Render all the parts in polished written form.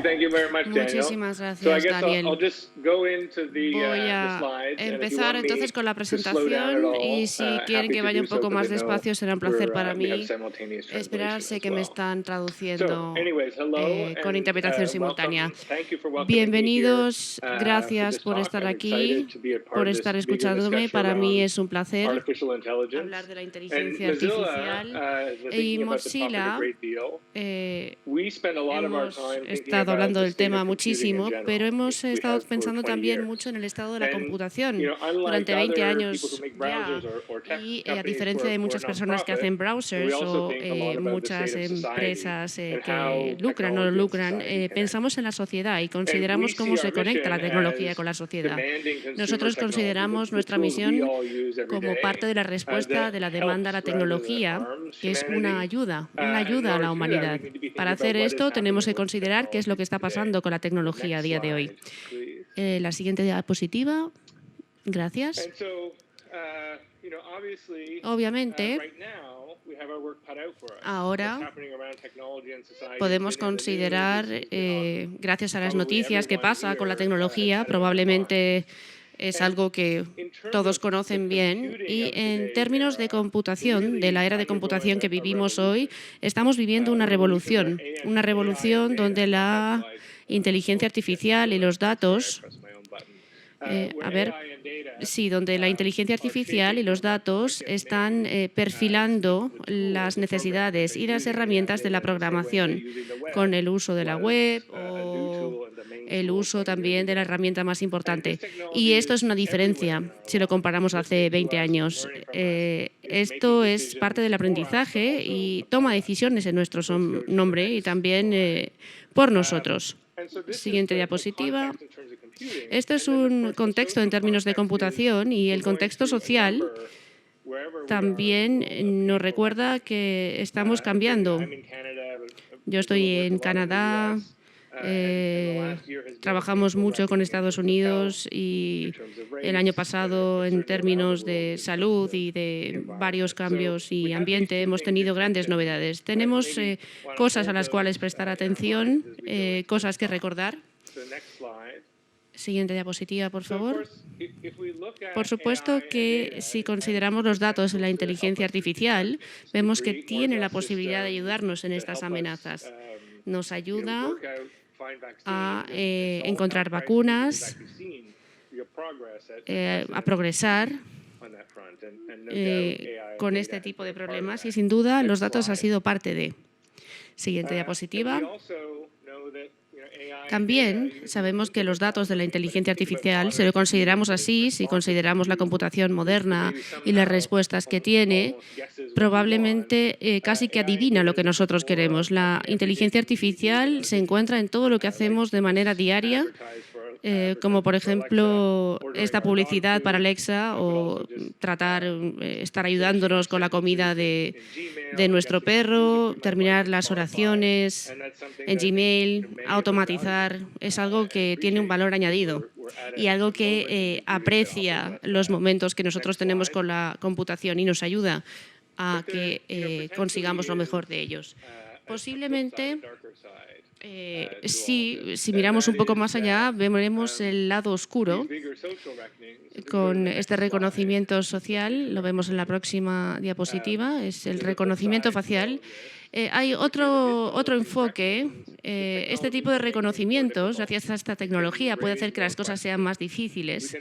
thank you very much, Daniel. Muchísimas So I gracias, guess Daniel. I'll just go into the Voy a slides, and if you empezar want me entonces con la to slow down at presentación all, y si quieren happy que to vaya do un so, poco because más I know despacio será un placer para we have mí. simultaneous translation Esperarse as que me well. están So, traduciendo anyways, hello con and interpretación simultánea. welcome. Thank you for welcoming me here Bienvenidos, for gracias this por talk. estar I'm excited aquí, to be a part por of estar this bigger escuchándome. discussion Para mí around es un placer artificial intelligence. hablar de la And inteligencia Mozilla artificial. has been Y thinking about the topic a Mozilla great deal. eh, We spend a lot of our hemos time thinking estado about hablando the del state tema of computing in muchísimo, pero general. hemos We estado have for pensando 20 también years. mucho en el estado de la And, computación unlike durante 20 other people who años make ya. browsers or tech Y a companies diferencia de who are muchas personas que hacen non-profit, we browsers also o think a lot about the state muchas of society empresas and que how lucran o no technology and lucran, society connect. pensamos en la sociedad y And we consideramos cómo see se our conecta la mission tecnología as con la sociedad. demanding consumer Nosotros technology, consideramos the nuestra tools we misión all use every como parte day, de la respuesta that de la demanda a la helps rather than tecnología, harms que es una humanity. ayuda And in a order la to do that, we humanidad. need to be Para thinking hacer about what is esto, tenemos happening que with considerar qué es lo que technologies está today. pasando con la The tecnología a next día de hoy. slide, please. La siguiente diapositiva. Gracias. And so, obviously, Obviamente, right now, we have our work cut out for us. ahora What's happening around technology and society podemos has been in the news. considerar, It's on gracias a las probably noticias, qué everyone pasa con la here tecnología. has had it on their mind. Probablemente es And algo que in terms todos of the conocen bien. computing Y of en today's términos de era, we're computación, de la era de really undergoing computación que a vivimos hoy, revolution. estamos viviendo una A revolution where revolución. AI Una and revolución data, donde not la that slide. inteligencia artificial y los Sorry, I datos, pressed my own button. a Where ver, AI and data sí, donde la inteligencia are artificial y shaping los what datos gets están made, perfilando speaking to the las tools, the necesidades programming y las using AI herramientas de la data in the same way that programación, using the con web el uso de la web was a new o tool and the main el tool uso 20 years también de la ago. herramienta más And importante. this technology Y esto es una is everywhere diferencia in our si lo comparamos lives, hace listening to 20 us, años. learning from us, is making Esto es parte del decisions for us, but aprendizaje also y toma about us. decisiones en nuestro Let's go to the nombre y next también slide. por nosotros. And so this is Siguiente the diapositiva. context in terms of computing. Esto es And then, of un course, the contexto en social términos de context is computación y el we're going contexto to social remember wherever we are in the también world, a nos painful recuerda next. que estamos I'm cambiando. in Canada, but Yo estoy Mozilla works en a lot in the Canadá, US, and the last year has been a trabajamos painful mucho con reckoning in Estados terms of health, Unidos in y terms of el año race, pasado and en certainly around términos the world de in terms salud of y the de varios environment. So cambios we y have these ambiente two hemos things tenido in grandes tension, novedades. but Tenemos maybe want to cosas a hold las cuales those prestar in our atención, minds as we go into cosas this que talk. recordar. So next slide. Siguiente diapositiva, por So of favor. course, if we look at Por supuesto AI and que data, si it has consideramos the los datos en potential la to help inteligencia us defeat threat, artificial, to vemos que create more tiene la just posibilidad de systems ayudarnos en that estas help us, amenazas. Nos ayuda work out, find a vaccines, and solve encontrar health crises. We've vacunas, actually seen real progress at a unprecedented progresar speed on that front, and no doubt AI and con data este has tipo been de a part of problemas y that. sin duda los Next datos han slide. sido parte de. Siguiente And diapositiva. we also know that AI and También data, even sabemos que think of los it datos de that la way, but if inteligencia you think about artificial, si modern lo consideramos computing, así, si consideramos la computación moderna y las respuestas que tiene, probablemente casi que adivina lo que nosotros queremos. La inteligencia artificial se encuentra en todo lo que hacemos de manera diaria, como por ejemplo esta publicidad para Alexa o estar ayudándonos con la comida de nuestro perro, terminar las oraciones en Gmail, automatizar. Es algo que tiene un valor añadido y algo que aprecia los momentos que nosotros tenemos con la computación y nos ayuda a que consigamos lo mejor de ellos. Posiblemente, si miramos un poco más allá, veremos el lado oscuro con este reconocimiento social. Lo vemos en la próxima diapositiva, es el reconocimiento facial. Hay otro enfoque. Este tipo de reconocimientos, gracias a esta tecnología, puede hacer que las cosas sean más difíciles,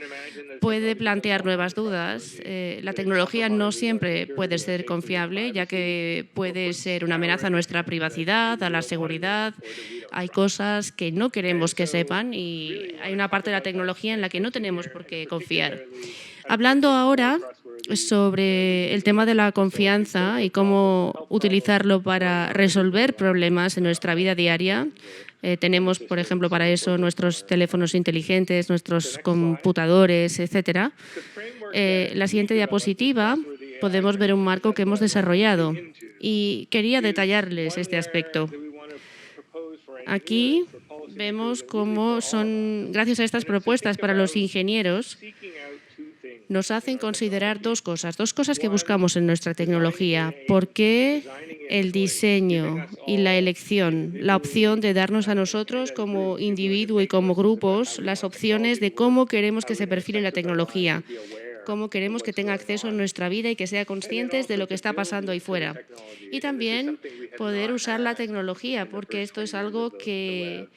puede plantear nuevas dudas. La tecnología no siempre puede ser confiable, ya que puede ser una amenaza a nuestra privacidad, a la seguridad. Hay cosas que no queremos que sepan y hay una parte de la tecnología en la que no tenemos por qué confiar. Hablando ahora sobre el tema de la confianza y cómo utilizarlo para resolver problemas en nuestra vida diaria. Tenemos, por ejemplo, para eso nuestros teléfonos inteligentes, nuestros computadores, etc. La siguiente diapositiva podemos ver un marco que hemos desarrollado y quería detallarles este aspecto. Aquí vemos cómo son, gracias a estas propuestas para los ingenieros, nos hacen considerar dos cosas que buscamos en nuestra tecnología. ¿Por qué el diseño y la elección, la opción de darnos a nosotros como individuo y como grupos las opciones de cómo queremos que se perfile la tecnología, cómo queremos que tenga acceso en nuestra vida y que sea conscientes de lo que está pasando ahí fuera. Y también poder usar la tecnología, porque esto es algo que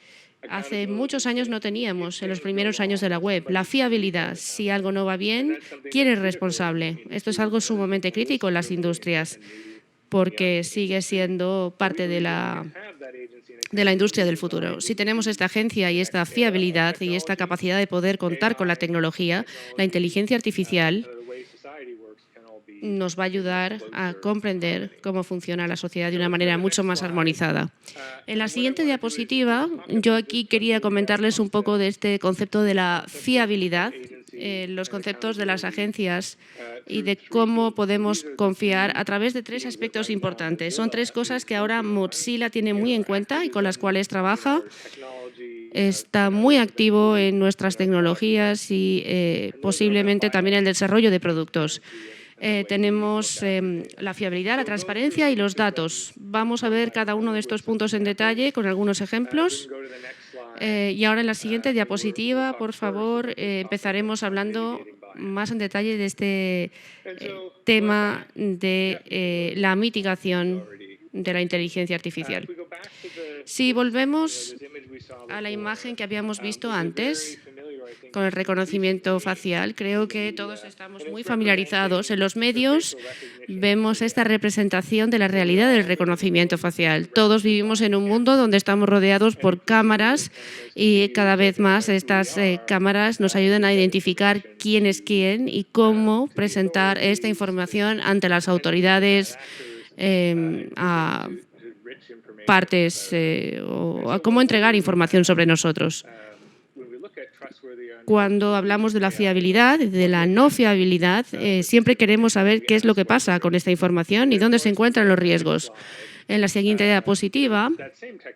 hace muchos años no teníamos en los primeros años de la web. La fiabilidad. Si algo no va bien, ¿quién es responsable? Esto es algo sumamente crítico en las industrias, porque sigue siendo parte de la industria del futuro. Si tenemos esta agencia y esta fiabilidad y esta capacidad de poder contar con la tecnología, la inteligencia artificial nos va a ayudar a comprender cómo funciona la sociedad de una manera mucho más armonizada. En la siguiente diapositiva, yo aquí quería comentarles un poco de este concepto de la fiabilidad, los conceptos de las agencias y de cómo podemos confiar a través de tres aspectos importantes. Son tres cosas que ahora Mozilla tiene muy en cuenta y con las cuales trabaja. Está muy activo en nuestras tecnologías y posiblemente también en el desarrollo de productos. Tenemos la fiabilidad, la transparencia y los datos. Vamos a ver cada uno de estos puntos en detalle con algunos ejemplos. Y ahora en la siguiente diapositiva, por favor, empezaremos hablando más en detalle de este tema de la mitigación de la inteligencia artificial. Si volvemos a la imagen que habíamos visto antes, con el reconocimiento facial, creo que todos estamos muy familiarizados. En los medios vemos esta representación de la realidad del reconocimiento facial. Todos vivimos en un mundo donde estamos rodeados por cámaras y cada vez más estas cámaras nos ayudan a identificar quién es quién y cómo presentar esta información ante las autoridades, a partes o a cómo entregar información sobre nosotros. Cuando hablamos de la fiabilidad, de la no fiabilidad, siempre queremos saber qué es lo que pasa con esta información y dónde se encuentran los riesgos. En la siguiente diapositiva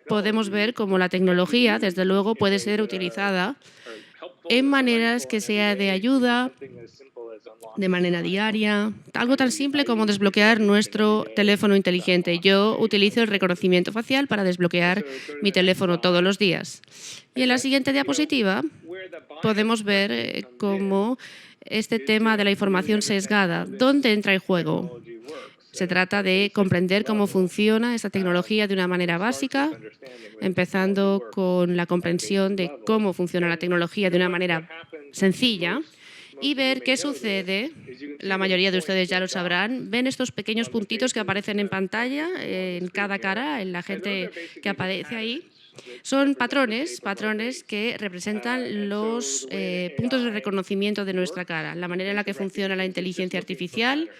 podemos ver cómo la tecnología, desde luego, puede ser utilizada en maneras que sea de ayuda, de manera diaria, algo tan simple como desbloquear nuestro teléfono inteligente. Yo utilizo el reconocimiento facial para desbloquear mi teléfono todos los días. Y en la siguiente diapositiva podemos ver cómo este tema de la información sesgada, ¿dónde entra en juego? Se trata de comprender cómo funciona esta tecnología de una manera básica, empezando con la comprensión de cómo funciona la tecnología de una manera sencilla, y ver qué sucede. La mayoría de ustedes ya lo sabrán. Ven estos pequeños puntitos que aparecen en pantalla, en cada cara, en la gente que aparece ahí. Son patrones que representan los puntos de reconocimiento de nuestra cara. La manera en la que funciona la inteligencia artificial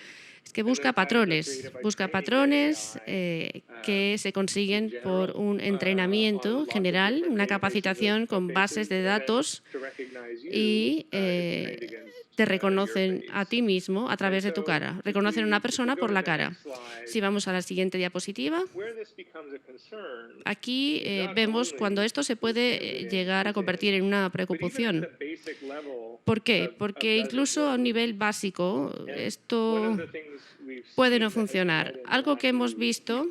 es que busca patrones que se consiguen por un entrenamiento general, una capacitación con bases de datos y te reconocen a ti mismo a través de tu cara. Reconocen a una persona por la cara. Si vamos a la siguiente diapositiva, aquí vemos cuando esto se puede llegar a convertir en una preocupación. ¿Por qué? Porque incluso a un nivel básico esto puede no funcionar. Algo que hemos visto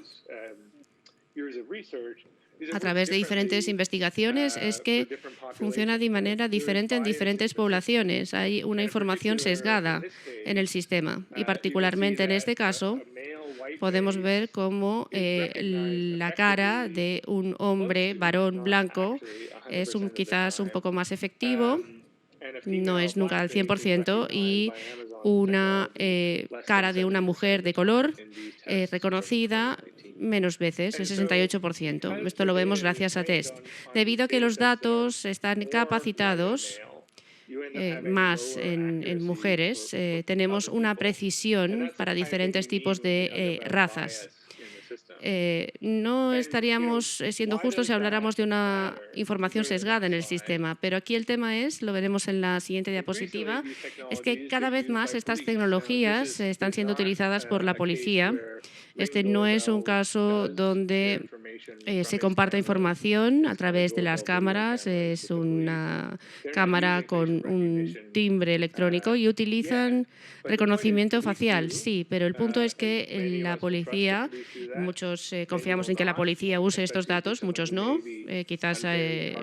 a través de diferentes investigaciones es que funciona de manera diferente en diferentes poblaciones. Hay una información sesgada en el sistema y particularmente en este caso podemos ver cómo la cara de un hombre, varón blanco, es quizás un poco más efectivo, no es nunca al 100%, y una cara de una mujer de color reconocida menos veces, el 68%. Esto lo vemos gracias a test. Debido a que los datos están capacitados más en mujeres, tenemos una precisión para diferentes tipos de razas. No estaríamos siendo justos si habláramos de una información sesgada en el sistema, pero aquí el tema es, lo veremos en la siguiente diapositiva, es que cada vez más estas tecnologías están siendo utilizadas por la policía. Este no es un caso donde se comparte información a través de las cámaras. Es una cámara con un timbre electrónico y utilizan reconocimiento facial, sí, pero el punto es que la policía, muchos confiamos en que la policía use estos datos, muchos no. Quizás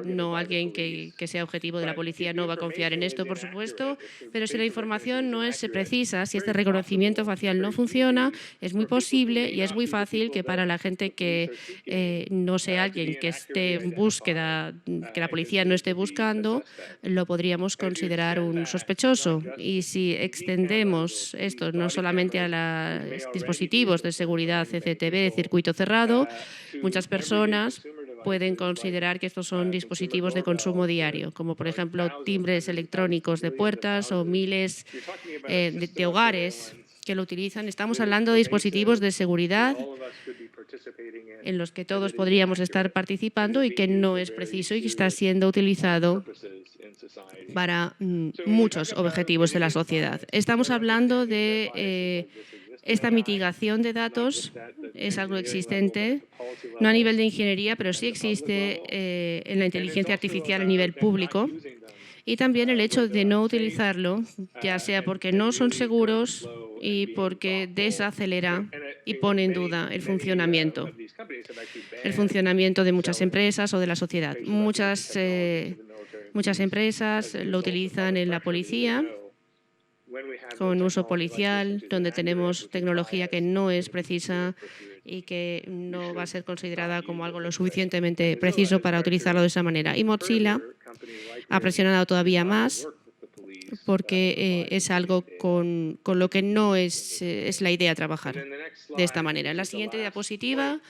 no alguien que sea objetivo de la policía no va a confiar en esto, por supuesto, pero si la información no es precisa, si este reconocimiento facial no funciona, es muy posible y es muy fácil que para la gente que no sea alguien que esté en búsqueda, que la policía no esté buscando, lo podríamos considerar un sospechoso. Y si extendemos esto no solamente a los dispositivos de seguridad CCTV, circuito cerrado, muchas personas pueden considerar que estos son dispositivos de consumo diario, como por ejemplo timbres electrónicos de puertas o miles de hogares que lo utilizan. Estamos hablando de dispositivos de seguridad en los que todos podríamos estar participando y que no es preciso y que está siendo utilizado para muchos objetivos de la sociedad. Estamos hablando de esta mitigación de datos, es algo existente, no a nivel de ingeniería, pero sí existe en la inteligencia artificial a nivel público. Y también el hecho de no utilizarlo, ya sea porque no son seguros y porque desacelera y pone en duda el funcionamiento de muchas empresas o de la sociedad. Muchas empresas lo utilizan en la policía con uso policial, donde tenemos tecnología que no es precisa y que no va a ser considerada como algo lo suficientemente preciso para utilizarlo de esa manera. Y Mozilla ha presionado todavía más porque es algo con lo que no es la idea trabajar de esta manera. En la siguiente diapositiva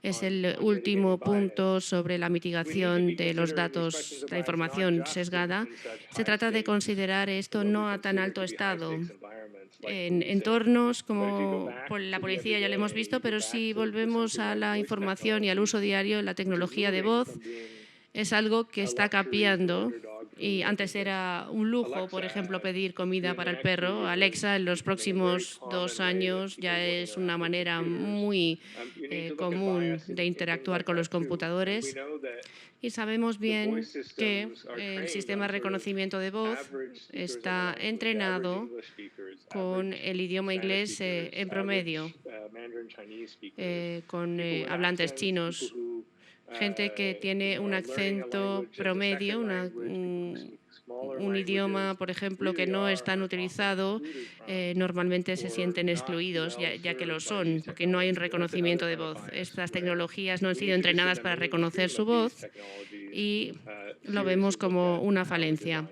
es el último punto sobre la mitigación de los datos, la información sesgada. Se trata de considerar esto no a tan alto estado. En entornos como la policía ya lo hemos visto, pero si volvemos a la información y al uso diario, la tecnología de voz es algo que está cambiando y antes era un lujo, por ejemplo, pedir comida para el perro. Alexa en los próximos 2 años ya es una manera muy común de interactuar con los computadores. Y sabemos bien que el sistema de reconocimiento de voz está entrenado con el idioma inglés en promedio, con hablantes chinos, gente que tiene un acento promedio, un idioma, por ejemplo, que no es tan utilizado, normalmente se sienten excluidos, ya que lo son, porque no hay un reconocimiento de voz. Estas tecnologías no han sido entrenadas para reconocer su voz y lo vemos como una falencia.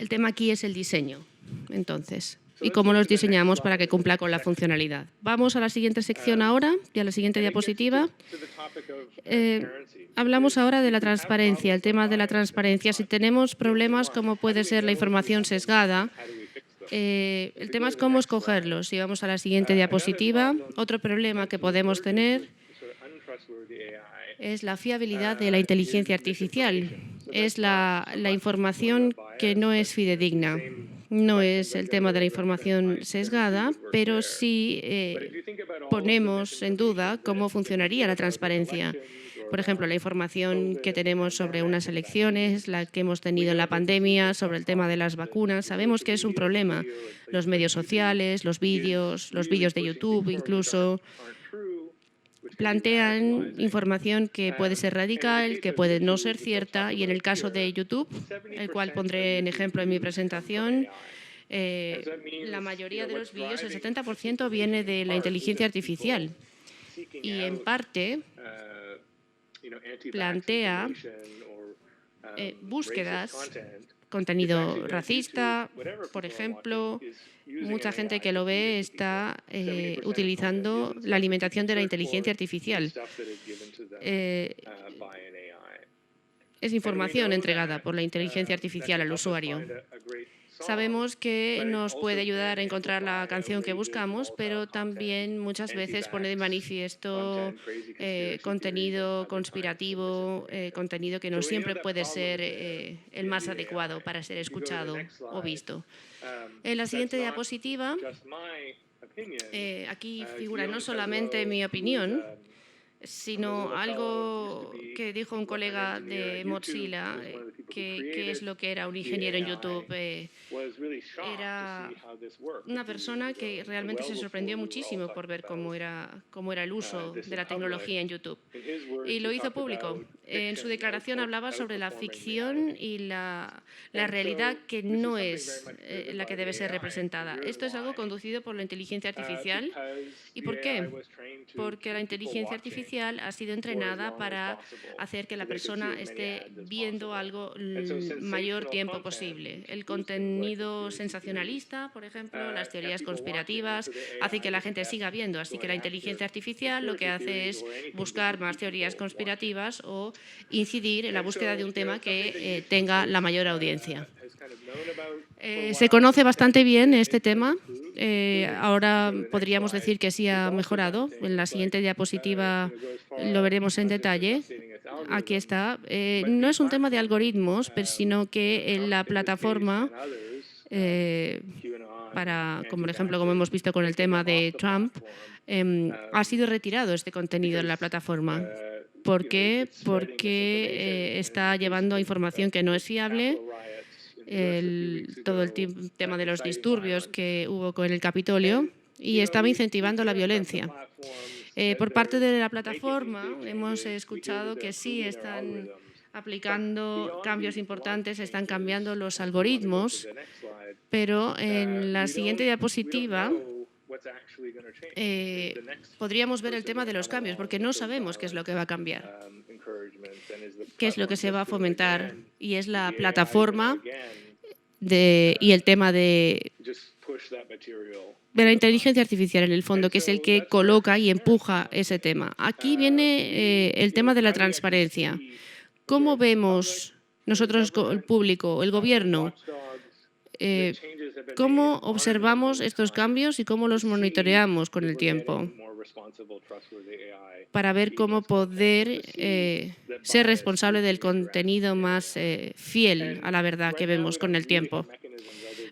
El tema aquí es el diseño, entonces, y cómo los diseñamos para que cumpla con la funcionalidad. Vamos a la siguiente sección ahora y a la siguiente diapositiva. Hablamos ahora de la transparencia, el tema de la transparencia. Si tenemos problemas como puede ser la información sesgada, el tema es cómo escogerlos. Si vamos a la siguiente diapositiva, otro problema que podemos tener es la fiabilidad de la inteligencia artificial. Es la información que no es fidedigna. No es el tema de la información sesgada, pero sí ponemos en duda cómo funcionaría la transparencia. Por ejemplo, la información que tenemos sobre unas elecciones, la que hemos tenido en la pandemia, sobre el tema de las vacunas, sabemos que es un problema. Los medios sociales, los vídeos de YouTube incluso, plantean información que puede ser radical, que puede no ser cierta, y en el caso de YouTube, el cual pondré en ejemplo en mi presentación, la mayoría de los vídeos, el 70%, viene de la inteligencia artificial y en parte plantea búsquedas, contenido racista, por ejemplo. Mucha gente que lo ve está utilizando la alimentación de la inteligencia artificial. Es información entregada por la inteligencia artificial al usuario. Sabemos que nos puede ayudar a encontrar la canción que buscamos, pero también muchas veces pone de manifiesto contenido conspirativo, contenido que no siempre puede ser el más adecuado para ser escuchado o visto. En la siguiente diapositiva, aquí figura no solamente mi opinión, sino algo que dijo un colega de Mozilla, que es lo que era un ingeniero en YouTube. Era una persona que realmente se sorprendió muchísimo por ver cómo era el uso de la tecnología en YouTube. Y lo hizo público. En su declaración hablaba sobre la ficción y la realidad que no es la que debe ser representada. Esto es algo conducido por la inteligencia artificial. ¿Y por qué? Porque la inteligencia artificial ha sido entrenada para hacer que la persona esté viendo algo el mayor tiempo posible. El contenido sensacionalista, por ejemplo, las teorías conspirativas, hace que la gente siga viendo. Así que la inteligencia artificial lo que hace es buscar más teorías conspirativas o incidir en la búsqueda de un tema que tenga la mayor audiencia. Se conoce bastante bien este tema. Ahora podríamos decir que sí ha mejorado. En la siguiente diapositiva lo veremos en detalle. Aquí está. No es un tema de algoritmos, sino que en la plataforma, como por ejemplo, como hemos visto con el tema de Trump, ha sido retirado este contenido en la plataforma. ¿Por qué? Porque está llevando información que no es fiable. Todo el tema de los disturbios que hubo con el Capitolio y estaba incentivando la violencia. Por parte de la plataforma hemos escuchado que sí están aplicando cambios importantes, están cambiando los algoritmos, pero en la siguiente diapositiva podríamos ver el tema de los cambios, porque no sabemos qué es lo que va a cambiar, qué es lo que se va a fomentar, y es la plataforma y el tema de la inteligencia artificial, en el fondo, que es el que coloca y empuja ese tema. Aquí viene el tema de la transparencia. ¿Cómo vemos nosotros, el público, el gobierno, cómo observamos estos cambios y cómo los monitoreamos con el tiempo para ver cómo poder ser responsable del contenido más fiel a la verdad que vemos con el tiempo?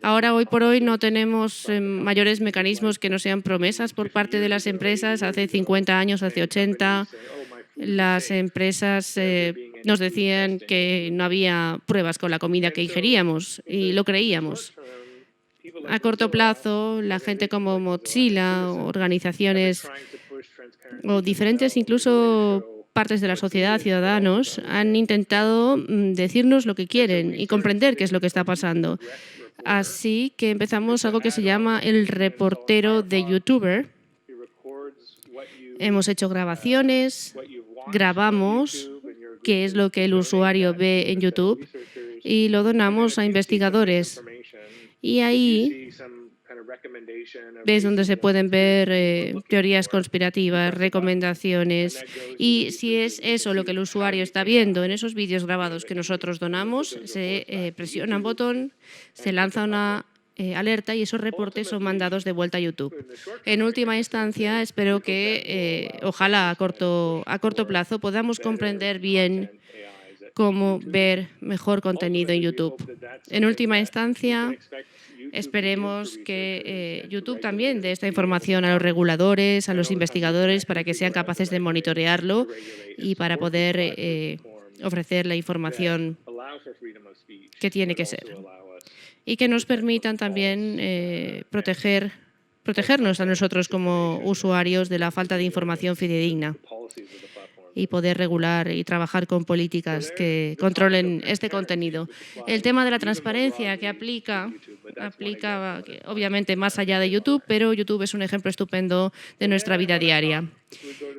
Ahora, hoy por hoy, no tenemos mayores mecanismos que no sean promesas por parte de las empresas. Hace 50 años, hace 80, las empresas nos decían que no había pruebas con la comida que ingeríamos y lo creíamos. A corto plazo, la gente como Mozilla, organizaciones o diferentes incluso partes de la sociedad, ciudadanos, han intentado decirnos lo que quieren y comprender qué es lo que está pasando. Así que empezamos algo que se llama el reportero de YouTuber. Hemos hecho grabaciones, grabamos qué es lo que el usuario ve en YouTube y lo donamos a investigadores. Y ahí ves donde se pueden ver teorías conspirativas, recomendaciones. Y si es eso lo que el usuario está viendo en esos vídeos grabados que nosotros donamos, se presiona un botón, se lanza una alerta y esos reportes son mandados de vuelta a YouTube. En última instancia, espero que, ojalá a corto plazo, podamos comprender bien cómo ver mejor contenido en YouTube. En última instancia, esperemos que YouTube también dé esta información a los reguladores, a los investigadores, para que sean capaces de monitorearlo y para poder ofrecer la información que tiene que ser. Y que nos permitan también protegernos a nosotros como usuarios de la falta de información fidedigna y poder regular y trabajar con políticas que controlen este contenido. El tema de la transparencia que aplica obviamente más allá de YouTube, pero YouTube es un ejemplo estupendo de nuestra vida diaria.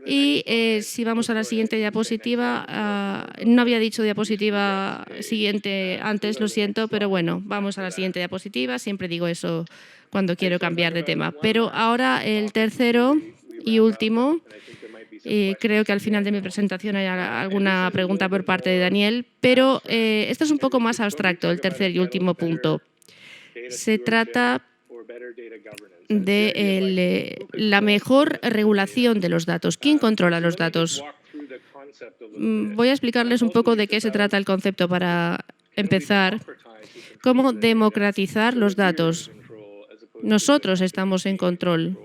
Y si vamos a la siguiente diapositiva, no había dicho diapositiva siguiente antes, lo siento, pero bueno, vamos a la siguiente diapositiva. Siempre digo eso cuando quiero cambiar de tema. Pero ahora el tercero y último. Creo que al final de mi presentación hay alguna pregunta por parte de Daniel, pero esto es un poco más abstracto, el tercer y último punto. Se trata de la mejor regulación de los datos. ¿Quién controla los datos? Voy a explicarles un poco de qué se trata el concepto para empezar. ¿Cómo democratizar los datos? Nosotros estamos en control.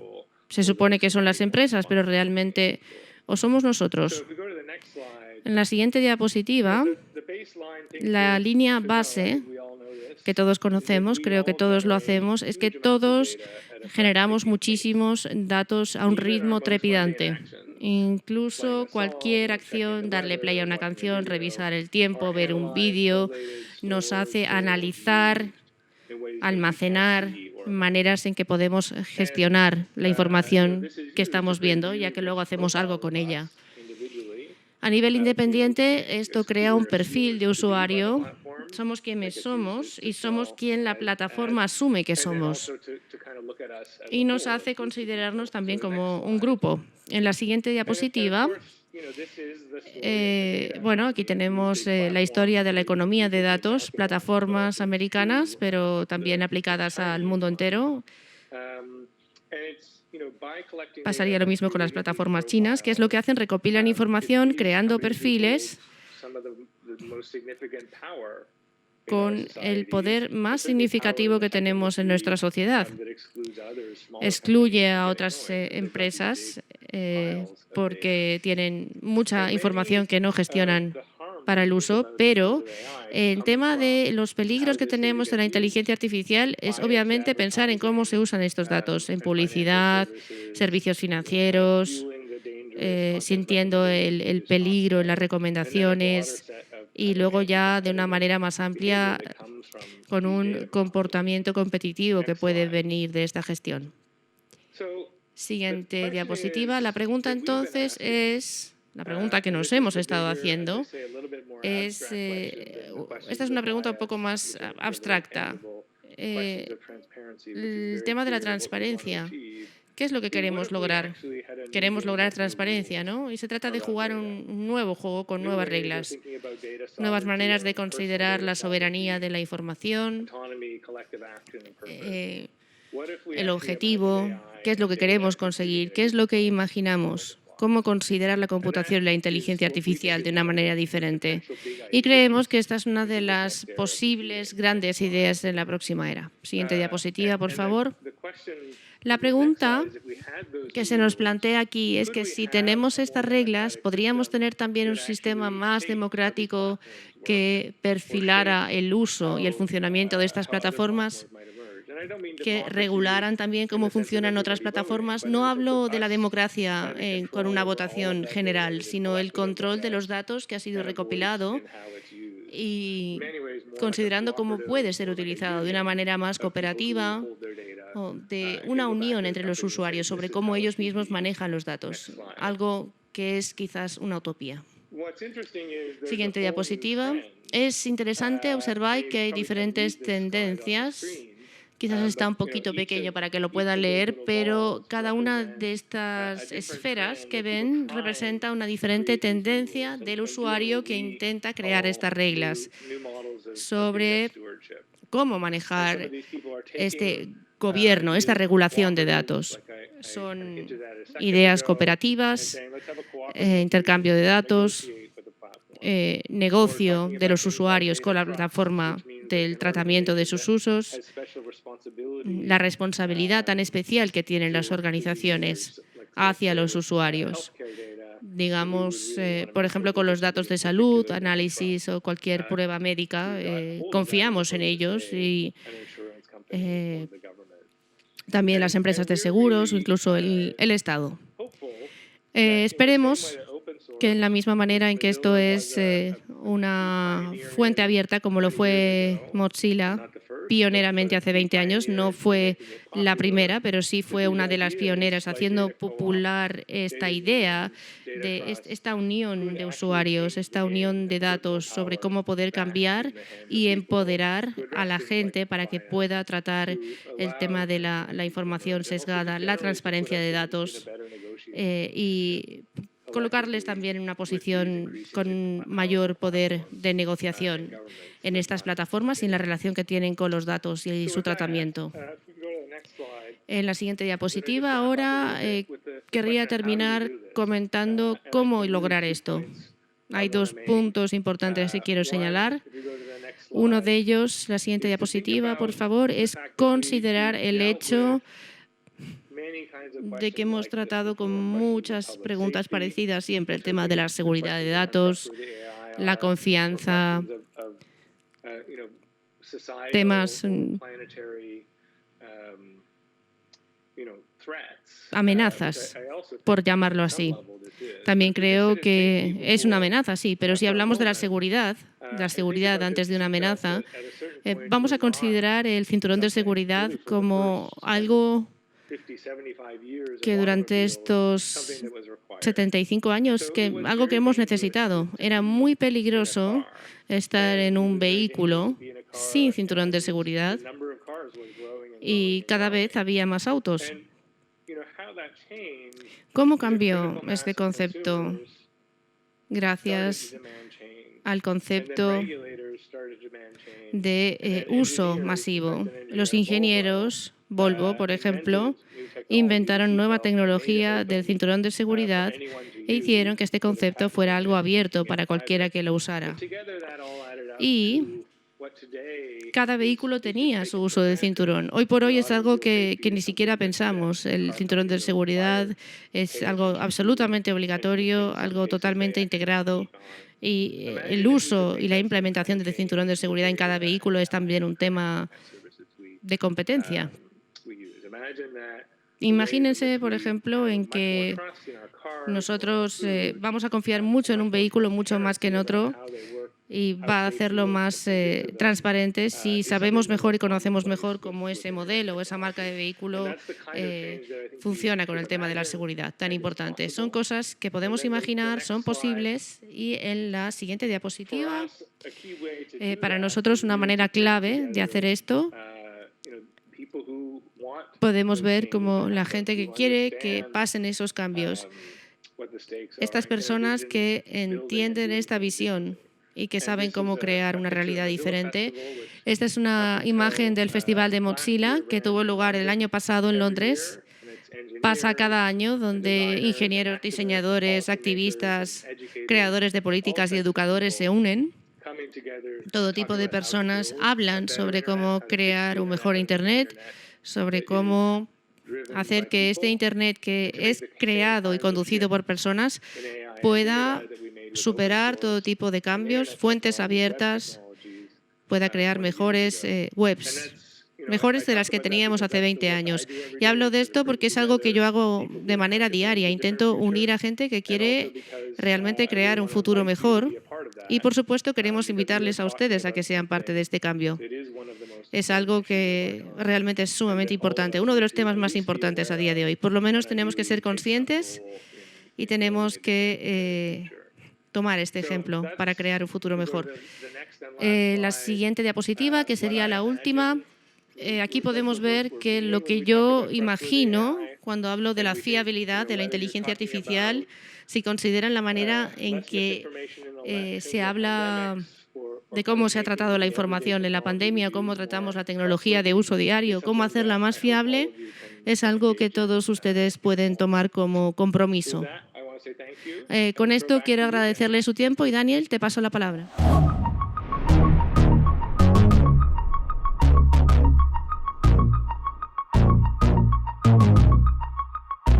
Se supone que son las empresas, pero realmente o somos nosotros. En la siguiente diapositiva, la línea base que todos conocemos, creo que todos lo hacemos, es que todos generamos muchísimos datos a un ritmo trepidante. Incluso cualquier acción, darle play a una canción, revisar el tiempo, ver un vídeo, nos hace analizar, almacenar maneras en que podemos gestionar la información que estamos viendo, ya que luego hacemos algo con ella. A nivel independiente, esto crea un perfil de usuario. Somos quienes somos y somos quien la plataforma asume que somos. Y nos hace considerarnos también como un grupo. En la siguiente diapositiva, bueno, aquí tenemos la historia de la economía de datos, plataformas americanas, pero también aplicadas al mundo entero. Pasaría lo mismo con las plataformas chinas, que es lo que hacen, recopilan información creando perfiles con el poder más significativo que tenemos en nuestra sociedad. Excluye a otras empresas porque tienen mucha información que no gestionan para el uso, pero el tema de los peligros que tenemos de la inteligencia artificial es obviamente pensar en cómo se usan estos datos en publicidad, servicios financieros, sintiendo el peligro en las recomendaciones y luego ya de una manera más amplia con un comportamiento competitivo que puede venir de esta gestión. Siguiente diapositiva. La pregunta entonces es... La pregunta que nos hemos estado haciendo es, esta es una pregunta un poco más abstracta. El tema de la transparencia. ¿Qué es lo que queremos lograr? Queremos lograr transparencia, ¿no? Y se trata de jugar un nuevo juego con nuevas reglas, nuevas maneras de considerar la soberanía de la información, el objetivo, qué es lo que queremos conseguir, qué es lo que imaginamos. Cómo considerar la computación y la inteligencia artificial de una manera diferente. Y creemos que esta es una de las posibles grandes ideas en la próxima era. Siguiente diapositiva, por favor. La pregunta que se nos plantea aquí es que si tenemos estas reglas, ¿podríamos tener también un sistema más democrático que perfilara el uso y el funcionamiento de estas plataformas? Que regularan también cómo funcionan otras plataformas. No hablo de la democracia con una votación general, sino el control de los datos que ha sido recopilado y considerando cómo puede ser utilizado de una manera más cooperativa o de una unión entre los usuarios sobre cómo ellos mismos manejan los datos, algo que es quizás una utopía. Siguiente diapositiva. Es interesante observar que hay diferentes tendencias. Quizás está un poquito pequeño para que lo puedan leer, pero cada una de estas esferas que ven representa una diferente tendencia del usuario que intenta crear estas reglas sobre cómo manejar este gobierno, esta regulación de datos. Son ideas cooperativas, intercambio de datos, negocio de los usuarios con la plataforma del tratamiento de sus usos, la responsabilidad tan especial que tienen las organizaciones hacia los usuarios. Digamos, por ejemplo, con los datos de salud, análisis o cualquier prueba médica, confiamos en ellos y también las empresas de seguros o incluso el Estado. Esperemos que en la misma manera en que esto es una fuente abierta, como lo fue Mozilla pioneramente hace 20 años, no fue la primera, pero sí fue una de las pioneras haciendo popular esta idea de esta unión de usuarios, esta unión de datos sobre cómo poder cambiar y empoderar a la gente para que pueda tratar el tema de la información sesgada, la transparencia de datos y colocarles también en una posición con mayor poder de negociación en estas plataformas y en la relación que tienen con los datos y su tratamiento. En la siguiente diapositiva ahora querría terminar comentando cómo lograr esto. Hay dos puntos importantes que quiero señalar. Uno de ellos, la siguiente diapositiva, por favor, es considerar el hecho de que hemos tratado con muchas preguntas parecidas siempre, el tema de la seguridad de datos, la confianza, temas, amenazas, por llamarlo así. También creo que es una amenaza, sí, pero si hablamos de la seguridad antes de una amenaza, vamos a considerar el cinturón de seguridad como algo que durante estos 75 años, algo que hemos necesitado. Era muy peligroso estar en un vehículo sin cinturón de seguridad y cada vez había más autos. ¿Cómo cambió este concepto? Gracias al concepto de uso masivo. Los ingenieros, Volvo, por ejemplo, inventaron nueva tecnología del cinturón de seguridad e hicieron que este concepto fuera algo abierto para cualquiera que lo usara. Y cada vehículo tenía su uso de cinturón. Hoy por hoy es algo que ni siquiera pensamos. El cinturón de seguridad es algo absolutamente obligatorio, algo totalmente integrado. Y el uso y la implementación del cinturón de seguridad en cada vehículo es también un tema de competencia. Imagínense, por ejemplo, en que nosotros vamos a confiar mucho en un vehículo, mucho más que en otro, y va a hacerlo más transparente si sabemos mejor y conocemos mejor cómo ese modelo o esa marca de vehículo funciona con el tema de la seguridad tan importante. Son cosas que podemos imaginar, son posibles, y en la siguiente diapositiva, para nosotros una manera clave de hacer esto, podemos ver cómo la gente que quiere que pasen esos cambios, estas personas que entienden esta visión y que saben cómo crear una realidad diferente. Esta es una imagen del Festival de Mozilla que tuvo lugar el año pasado en Londres. Pasa cada año, donde ingenieros, diseñadores, activistas, creadores de políticas y educadores se unen. Todo tipo de personas hablan sobre cómo crear un mejor Internet, sobre cómo hacer que este Internet, que es creado y conducido por personas, pueda superar todo tipo de cambios, fuentes abiertas, pueda crear mejores webs, mejores de las que teníamos hace 20 años. Y hablo de esto porque es algo que yo hago de manera diaria. Intento unir a gente que quiere realmente crear un futuro mejor. Y, por supuesto, queremos invitarles a ustedes a que sean parte de este cambio. Es algo que realmente es sumamente importante, uno de los temas más importantes a día de hoy. Por lo menos tenemos que ser conscientes y tenemos que tomar este ejemplo para crear un futuro mejor. La siguiente diapositiva, que sería la última. Aquí podemos ver que lo que yo imagino cuando hablo de la fiabilidad de la inteligencia artificial, si consideran la manera en que se habla de cómo se ha tratado la información en la pandemia, cómo tratamos la tecnología de uso diario, cómo hacerla más fiable, es algo que todos ustedes pueden tomar como compromiso. Con esto quiero agradecerle su tiempo y, Daniel, te paso la palabra.